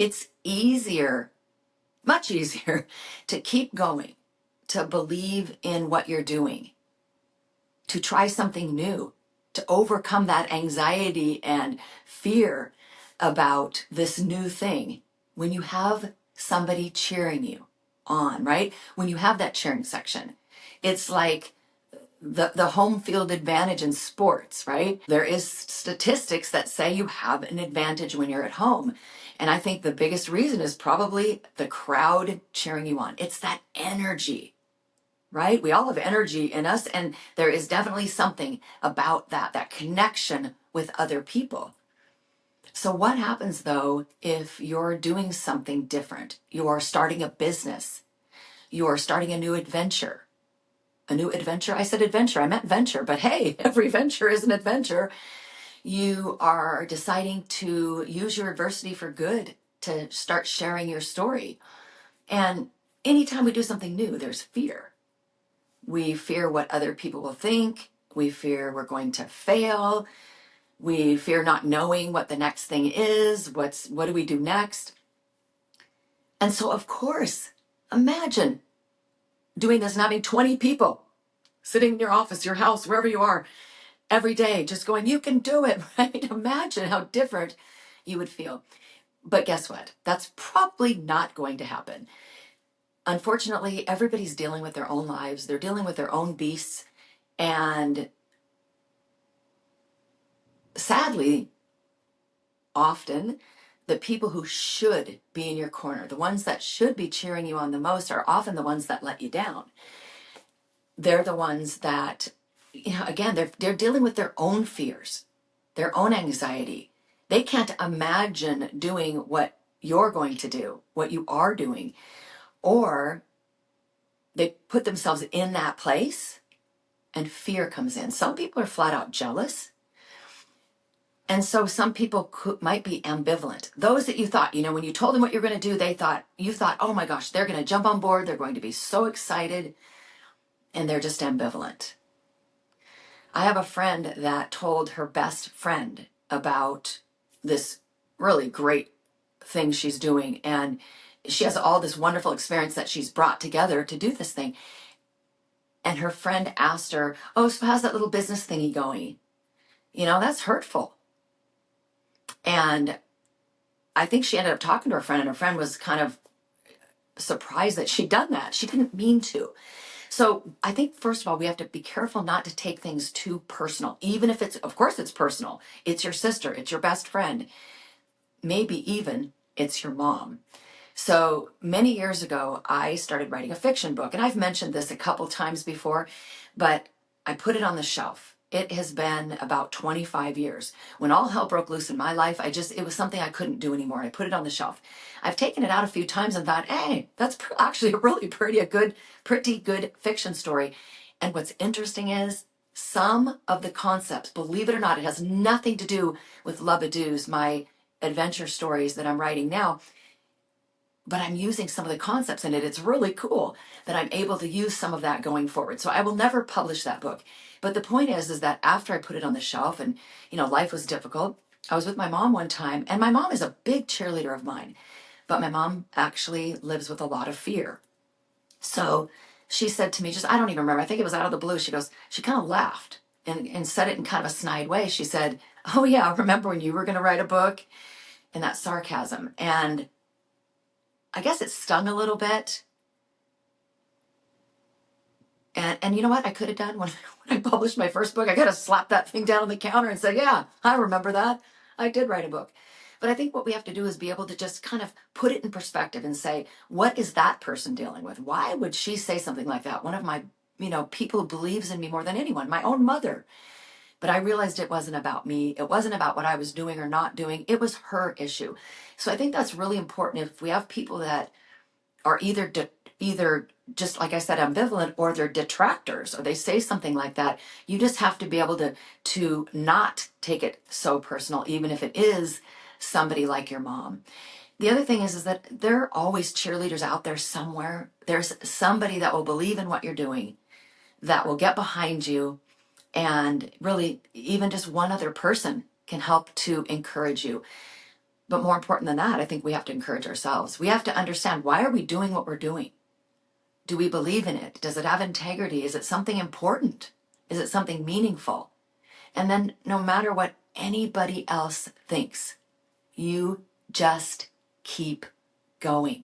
It's easier, much easier, to keep going, to believe in what you're doing, to try something new, to overcome that anxiety and fear about this new thing when you have somebody cheering you on, right? When you have that cheering section. It's like the home field advantage in sports, right? There is statistics that say you have an advantage when you're at home. And I think the biggest reason is probably the crowd cheering you on. It's that energy, right? We all have energy in us, and there is definitely something about that connection with other people. So what happens though if you're doing something different? You're starting a business, you're starting a new adventure. A new adventure? I said adventure, I meant venture, but hey, every venture is an adventure. You are deciding to use your adversity for good, to start sharing your story. And anytime we do something new, there's fear. We fear what other people will think. We fear we're going to fail. We fear not knowing what the next thing is. What do we do next? And so, of course, imagine doing this and having 20 people sitting in your office, your house, wherever you are, every day, just going, you can do it, right? Imagine how different you would feel. But guess what? That's probably not going to happen. Unfortunately, everybody's dealing with their own lives. They're dealing with their own beasts. And sadly, often the people who should be in your corner, the ones that should be cheering you on the most, are often the ones that let you down. They're the ones that, again, they're dealing with their own fears, their own anxiety. They can't imagine doing what you're going to do, what you are doing, or they put themselves in that place and fear comes in. Some people are flat out jealous. And so some people might be ambivalent. Those that you thought, when you told them what you're going to do, you thought, oh my gosh, they're going to jump on board. They're going to be so excited. And they're just ambivalent. I have a friend that told her best friend about this really great thing she's doing. And she has all this wonderful experience that she's brought together to do this thing. And her friend asked her, oh, so how's that little business thingy going? That's hurtful. And I think she ended up talking to her friend, and her friend was kind of surprised that she'd done that. She didn't mean to. So I think, first of all, we have to be careful not to take things too personal, even if of course it's personal. It's your sister, it's your best friend, maybe even it's your mom. So many years ago, I started writing a fiction book, and I've mentioned this a couple times before, but I put it on the shelf. It has been about 25 years. When all hell broke loose in my life, it was something I couldn't do anymore. I put it on the shelf. I've taken it out a few times and thought, hey, that's actually a really pretty good fiction story. And what's interesting is some of the concepts, believe it or not, it has nothing to do with Lubadoos, my adventure stories that I'm writing now, but I'm using some of the concepts in it. It's really cool that I'm able to use some of that going forward. So I will never publish that book. But the point is that after I put it on the shelf and, life was difficult, I was with my mom one time, and my mom is a big cheerleader of mine, but my mom actually lives with a lot of fear. So she said to me, I don't even remember, I think it was out of the blue. She kind of laughed and said it in kind of a snide way. She said, oh yeah, remember when you were going to write a book? And that sarcasm. And I guess it stung a little bit. And you know what I could have done when I published my first book? I could have slapped that thing down on the counter and said, yeah, I remember that. I did write a book. But I think what we have to do is be able to just kind of put it in perspective and say, what is that person dealing with? Why would she say something like that? One of my, people who believes in me more than anyone, my own mother. But I realized it wasn't about me. It wasn't about what I was doing or not doing. It was her issue. So I think that's really important. If we have people that are either just like I said, ambivalent, or they're detractors, or they say something like that, you just have to be able to not take it so personal, even if it is somebody like your mom. The other thing is that there are always cheerleaders out there somewhere. There's somebody that will believe in what you're doing, that will get behind you, and really even just one other person can help to encourage you. But more important than that, I think we have to encourage ourselves. We have to understand, why are we doing what we're doing? Do we believe in it? Does it have integrity? Is it something important? Is it something meaningful? And then no matter what anybody else thinks, you just keep going.